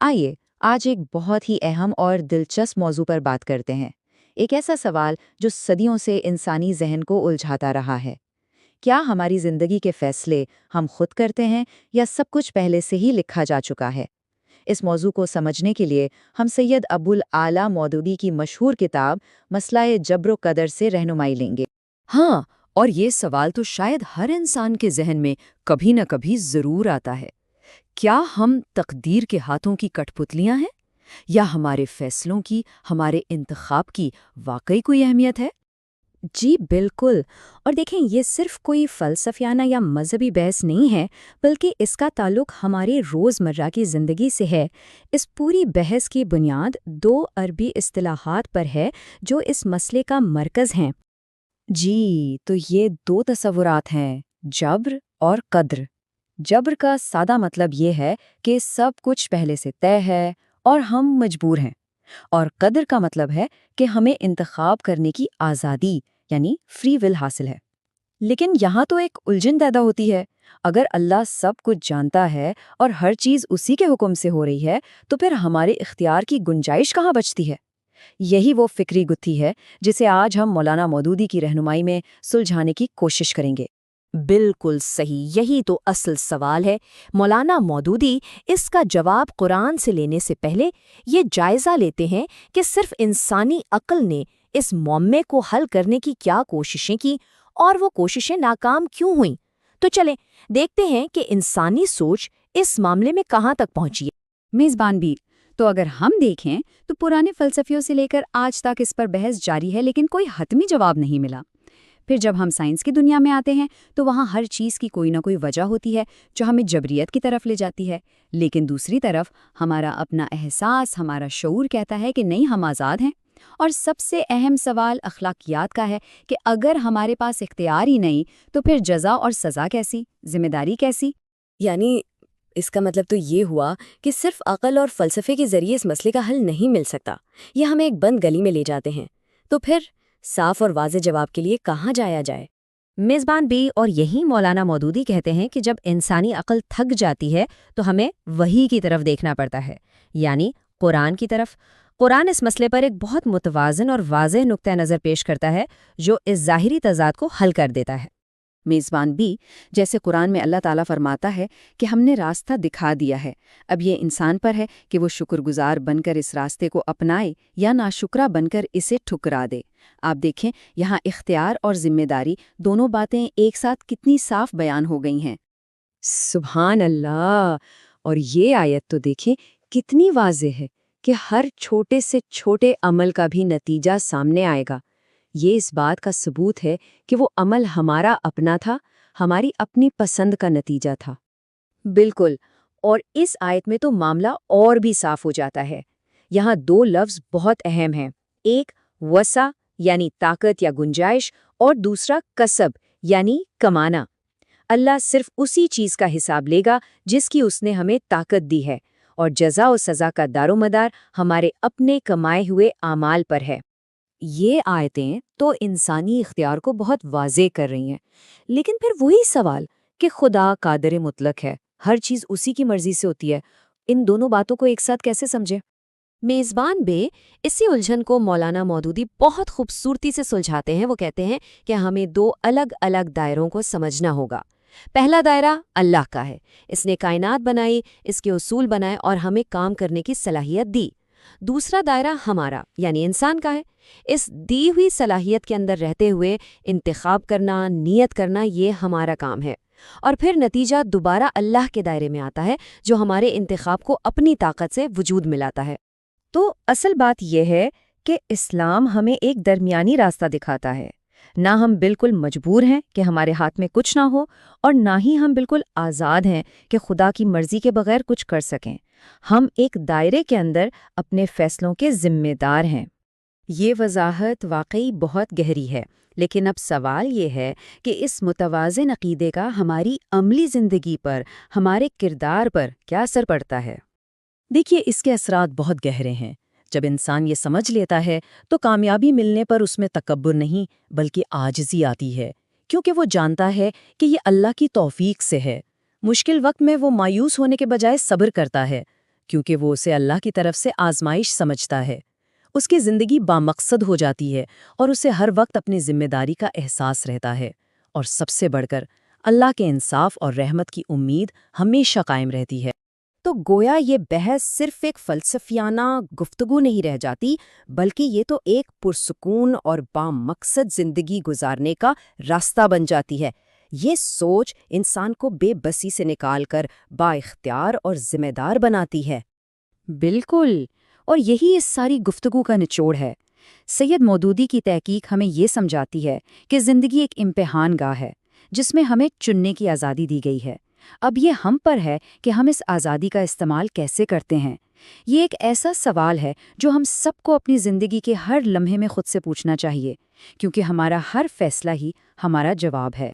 आइए आज एक बहुत ही अहम और दिलचस्प मौजू पर बात करते हैं। एक ऐसा सवाल जो सदियों से इंसानी जहन को उलझाता रहा है। क्या हमारी जिंदगी के फैसले हम खुद करते हैं या सब कुछ पहले से ही लिखा जा चुका है? इस मौजू को समझने के लिए हम सैयद अबुल आला मौदूदी की मशहूर किताब मसलाए जब्र कदर से रहनुमाई लेंगे। हाँ, और ये सवाल तो शायद हर इंसान के जहन में कभी न कभी जरूर आता है। क्या हम तकदीर के हाथों की कठपुतलियां हैं? या हमारे फैसलों की, हमारे इंतखाब की वाकई कोई अहमियत है? जी बिल्कुल। और देखें, ये सिर्फ कोई फ़लसफ़ियाना या मज़हबी बहस नहीं है, बल्कि इसका ताल्लुक़ हमारे रोज़मर्रा की ज़िंदगी से है। इस पूरी बहस की बुनियाद दो अरबी इस्तिलाहात पर है जो इस मसले का मरकज़ हैं। जी, तो ये दो तसव्वुरात हैं, जब्र और कद्र। जब्र का सादा मतलब ये है कि सब कुछ पहले से तय है और हम मजबूर हैं। और कद्र का मतलब है कि हमें इंतखाब करने की आज़ादी यानी फ्री विल हासिल है। लेकिन यहाँ तो एक उलझन पैदा होती है। अगर अल्लाह सब कुछ जानता है और हर चीज़ उसी के हुक्म से हो रही है, तो फिर हमारे इख्तियार की गुंजाइश कहाँ बचती है? यही वो फिक्री गुत्थी है जिसे आज हम मौलाना मौदूदी की रहनुमाई में सुलझाने की कोशिश करेंगे। बिल्कुल सही, यही तो असल सवाल है। मौलाना मौदूदी इसका जवाब कुरान से लेने से पहले ये जायज़ा लेते हैं कि सिर्फ इंसानी अक्ल ने इस मौम्मे को हल करने की क्या कोशिशें की और वो कोशिशें नाकाम क्यों हुईं। तो चलें देखते हैं कि इंसानी सोच इस मामले में कहाँ तक पहुंची है। मेज़बान भी, तो अगर हम देखें तो पुराने फ़लसफ़ियों से लेकर आज तक इस पर बहस जारी है, लेकिन कोई हतमी जवाब नहीं मिला। फिर जब हम साइंस की दुनिया में आते हैं तो वहाँ हर चीज़ की कोई ना कोई वजह होती है जो हमें जबरियत की तरफ ले जाती है। लेकिन दूसरी तरफ हमारा अपना एहसास, हमारा शऊर कहता है कि नहीं, हम आज़ाद हैं। और सबसे अहम सवाल अखलाकियात का है कि अगर हमारे पास इख्तियार ही नहीं तो फिर जज़ा और सज़ा कैसी, जिम्मेदारी कैसी? यानी इसका मतलब तो ये हुआ कि सिर्फ अक़ल और फ़लसफ़े के ज़रिए इस मसले का हल नहीं मिल सकता। ये हमें एक बंद गली में ले जाते हैं। तो फिर साफ और वाज़े जवाब के लिए कहाँ जाया जाए? मेज़बान बी, और यही मौलाना मौदूदी कहते हैं कि जब इंसानी अक्ल थक जाती है तो हमें वही की तरफ देखना पड़ता है, यानी कुरान की तरफ। कुरान इस मसले पर एक बहुत मुतवाज़न और वाज़ेह नुक्ता नज़र पेश करता है जो इस ज़ाहिरी तज़ाद को हल कर देता है। मेज़बान बी, जैसे कुरान में अल्लाह ताला फरमाता है कि हमने रास्ता दिखा दिया है, अब ये इंसान पर है कि वो शुक्रगुजार बनकर इस रास्ते को अपनाए या नाशुक्रा बनकर इसे ठुकरा दे। आप देखें, यहाँ इख्तियार और जिम्मेदारी दोनों बातें एक साथ कितनी साफ बयान हो गई हैं। सुभान अल्लाह। और ये आयत तो देखें कितनी वाज़ेह है कि हर छोटे से छोटे अमल का भी नतीजा सामने आएगा। ये इस बात का सबूत है कि वो अमल हमारा अपना था, हमारी अपनी पसंद का नतीजा था। बिल्कुल। और इस आयत में तो मामला और भी साफ हो जाता है। यहाँ दो लफ्ज़ बहुत अहम हैं। एक वसा यानी ताकत या गुंजाइश, और दूसरा कसब यानी कमाना। अल्लाह सिर्फ उसी चीज़ का हिसाब लेगा जिसकी उसने हमें ताकत दी है, और जज़ा और सज़ा का दारोमदार हमारे अपने कमाए हुए आमाल पर है। ये आयतें तो इंसानी इख्तियार को बहुत वाज़ेह कर रही हैं। लेकिन फिर वही सवाल कि खुदा कादर मुतलक है, हर चीज़ उसी की मर्ज़ी से होती है, इन दोनों बातों को एक साथ कैसे समझें? मेज़बान बे, इसी उलझन को मौलाना मौदूदी बहुत खूबसूरती से सुलझाते हैं। वो कहते हैं कि हमें दो अलग अलग दायरों को समझना होगा। पहला दायरा अल्लाह का है, इसने कायनात बनाई, इसके उसूल बनाए और हमें काम करने की सलाहियत दी। दूसरा दायरा हमारा यानी इंसान का है, इस दी हुई सलाहियत के अंदर रहते हुए इंतखाब करना, नियत करना, ये हमारा काम है। और फिर नतीजा दोबारा अल्लाह के दायरे में आता है जो हमारे इंतखाब को अपनी ताकत से वजूद मिलाता है। तो असल बात यह है कि इस्लाम हमें एक दरमियानी रास्ता दिखाता है। ना हम बिल्कुल मजबूर हैं कि हमारे हाथ में कुछ ना हो, और ना ही हम बिल्कुल आज़ाद हैं कि खुदा की मर्ज़ी के बगैर कुछ कर सकें। हम एक दायरे के अंदर अपने फ़ैसलों के ज़िम्मेदार हैं। ये वजाहत वाकई बहुत गहरी है, लेकिन अब सवाल ये है कि इस मुतवाज़िन अक़ीदे का हमारी अमली ज़िंदगी पर, हमारे किरदार पर क्या असर पड़ता है? देखिए, इसके असरात बहुत गहरे हैं। जब इंसान ये समझ लेता है तो कामयाबी मिलने पर उसमें तकब्बुर नहीं बल्कि आजिज़ी आती है, क्योंकि वो जानता है कि ये अल्लाह की तौफीक से है। मुश्किल वक्त में वो मायूस होने के बजाय सब्र करता है, کیونکہ وہ اسے اللہ کی طرف سے آزمائش سمجھتا ہے۔ اس کی زندگی بامقصد ہو جاتی ہے اور اسے ہر وقت اپنی ذمہ داری کا احساس رہتا ہے، اور سب سے بڑھ کر اللہ کے انصاف اور رحمت کی امید ہمیشہ قائم رہتی ہے۔ تو گویا یہ بحث صرف ایک فلسفیانہ گفتگو نہیں رہ جاتی، بلکہ یہ تو ایک پرسکون اور بامقصد زندگی گزارنے کا راستہ بن جاتی ہے۔ یہ سوچ انسان کو بے بسی سے نکال کر با اختیار اور ذمہ دار بناتی ہے۔ بالکل، اور یہی اس ساری گفتگو کا نچوڑ ہے۔ سید مودودی کی تحقیق ہمیں یہ سمجھاتی ہے کہ زندگی ایک امتحان گاہ ہے جس میں ہمیں چننے کی آزادی دی گئی ہے۔ اب یہ ہم پر ہے کہ ہم اس آزادی کا استعمال کیسے کرتے ہیں۔ یہ ایک ایسا سوال ہے جو ہم سب کو اپنی زندگی کے ہر لمحے میں خود سے پوچھنا چاہیے، کیونکہ ہمارا ہر فیصلہ ہی ہمارا جواب ہے۔